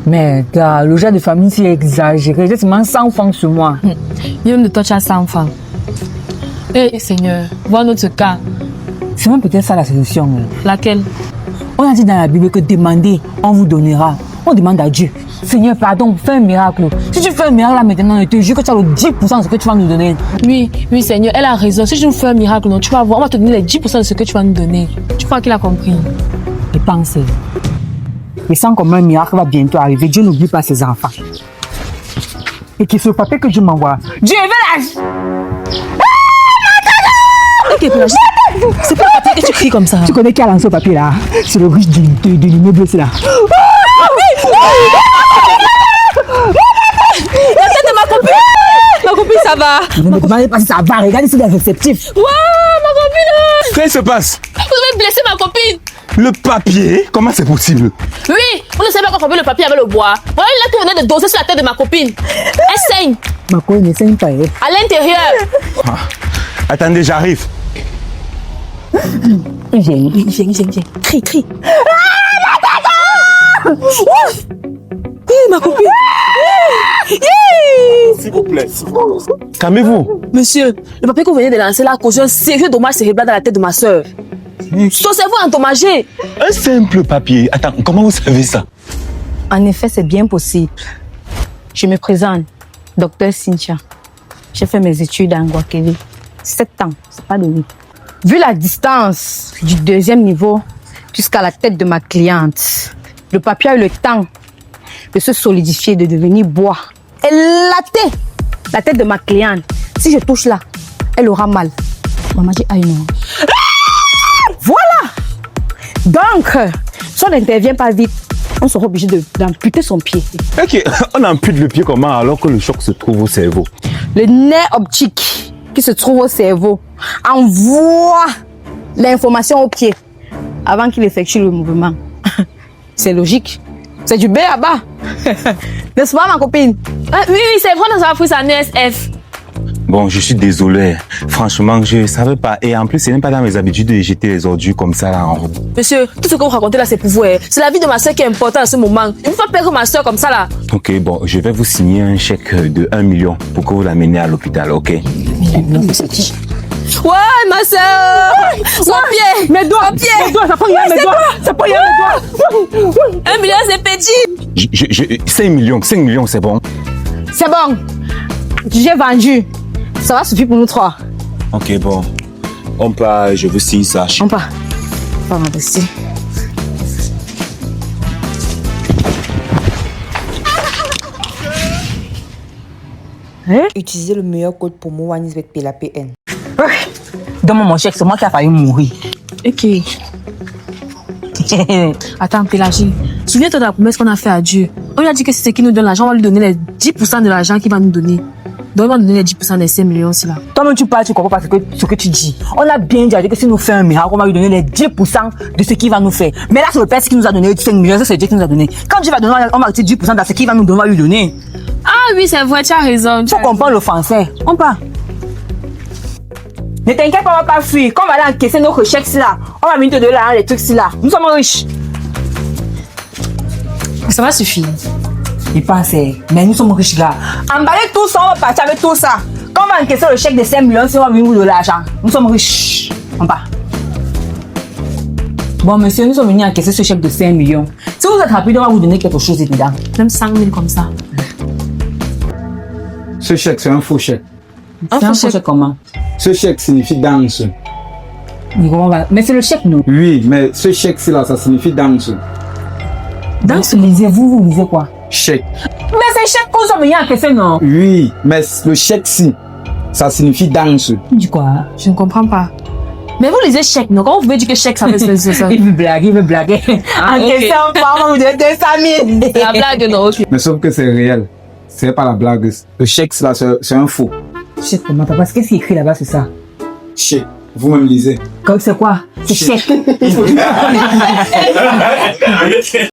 Mais gars, le genre de famille c'est exagéré. J'ai seulement 100 francs sur moi. Même de toi, tu as 100 francs. Eh Seigneur, vois notre cas. C'est même peut-être ça la solution. Laquelle? On a dit dans la Bible que demandez, on vous donnera. On demande à Dieu. Seigneur, pardon, fais un miracle. Si tu fais un miracle là maintenant, je te jure que tu as le 10% de ce que tu vas nous donner. Oui, Seigneur, elle a raison. Si je nous fais un miracle, non, tu vas voir, on va te donner les 10% de ce que tu vas nous donner. Tu crois qu'il a compris? Et pensez. Et sans comme un miracle va bientôt arriver, Dieu n'oublie pas ses enfants. Et que ce papier que Dieu m'envoie, Dieu veut la... C'est pas le papier que tu cries comme ça. Tu connais qui a lancé ce papier là? C'est le riche de l'immeuble, c'est là. La tête de ma copine! Ma copine, ça va? Ne me demandez pas si ça va, regardez si c'est réceptif. Waouh, ma copine! Qu'est-ce qui se passe? Vous avez blessé ma copine! Le papier? Comment c'est possible? Oui, on ne sait pas comment le papier avec le bois. Voilà, il a tout venu de doser sur la tête de ma copine. Elle saigne. Ma copine ne saigne pas. À l'intérieur. Attendez, j'arrive. Viens. Crie. Ma copine. S'il vous plaît. Calmez-vous. Monsieur, le papier que vous venez de lancer là a causé un sérieux dommage cérébral dans la tête de ma soeur. Son cerveau est endommagé. Un simple papier. Attends, comment vous savez ça? En effet, c'est bien possible. Je me présente, docteur Cynthia. J'ai fait mes études à Nguakeli. 7 ans, c'est pas donné. Vu la distance du 2e niveau jusqu'à la tête de ma cliente, le papier a eu le temps de se solidifier, de devenir bois. Et la tête de ma cliente. Si je touche là, elle aura mal. Maman dit aïe non. Voilà! Donc, si on n'intervient pas vite, on sera obligé d'amputer son pied. Ok, on ampute le pied comment alors que le choc se trouve au cerveau? Le nerf optique qui se trouve au cerveau envoie l'information au pied avant qu'il effectue le mouvement. C'est logique. C'est du B à bas. N'est-ce pas, ma copine? Oui, c'est vrai, nous avons pris sa NSF. Bon, je suis désolé. Franchement, je ne savais pas. Et en plus, ce n'est pas dans mes habitudes de jeter les ordures comme ça là en route. Monsieur, tout ce que vous racontez là, c'est pour vous. C'est la vie de ma soeur qui est importante à ce moment. Il ne faut pas perdre ma soeur comme ça là. Ok, bon, je vais vous signer un chèque de 1 million pour que vous l'ameniez à l'hôpital, ok? Ouais, ma soeur! Son pied! Mes doigts! Mes doigts, ça prend rien, mes doigts! Ça prend rien, mes doigts! 1 million, c'est petit! 5 millions, c'est bon. C'est bon. J'ai vendu. Ça va suffire pour nous 3. Ok, bon. On part, je vous signe ça. On part. Pas modestie. Utilisez le meilleur code pour moi avec PLAPN. Donne-moi mon chèque, c'est moi qui a failli mourir. Ok. Attends, Pélagie. Souviens-toi de la promesse qu'on a fait à Dieu. On lui a dit que c'est ce qui nous donne l'argent, on va lui donner les 10% de l'argent qu'il va nous donner. Donc, il va nous donner les 10% des 5 millions aussi là. Toi-même, tu parles, tu comprends pas ce que tu dis. On a bien dit à Dieu que si nous fait un miracle, on va lui donner les 10% de ce qu'il va nous faire. Mais là, c'est le Père qui nous a donné 5 millions, c'est Dieu qui nous a donné. Quand Dieu va donner, on va retirer 10% de ce qu'il va nous donner, on va lui donner. Ah oui, c'est vrai, tu as raison. Tu comprends le français. On part. Ne t'inquiète pas, on va pas fuir. Quand on va aller encaisser nos chèques là, on va venir te donner les trucs là. Nous sommes riches. Ça va suffire. Il pensait, mais nous sommes riches là. Emballez tout ça, on va partir avec tout ça. Quand on va encaisser le chèque de 5 millions, si on va venir vous donner l'argent. Nous sommes riches. On part. Bon, monsieur, nous sommes venus encaisser ce chèque de 5 millions. Si vous êtes rapide, on va vous donner quelque chose dedans. Même 5 000 comme ça. Ce chèque, c'est un faux chèque. C'est un faux chèque comment? Ce chèque signifie danse. Mais c'est le chèque, non? Oui, mais ce chèque-ci là, ça signifie danse. Donc, lisez-vous, vous lisez quoi? Chèque. Mais c'est chèque qu'on sommes venus encaisser, non? Oui, mais le chèque-ci, ça signifie danse. Tu dis quoi? Je ne comprends pas. Mais vous lisez chèque, non? Comment vous pouvez dire que chèque, ça veut ça? Il veut blaguer, Encaisser un part, on vous donne 200 000. C'est la blague, non? Ok. Mais sauf que c'est réel. C'est pas la blague. Le chèque, là, c'est un faux. Chèque comment? Parce qu'est-ce qui est écrit là-bas, c'est ça? Chèque. Vous-même lisez. C'est quoi? C'est chèque.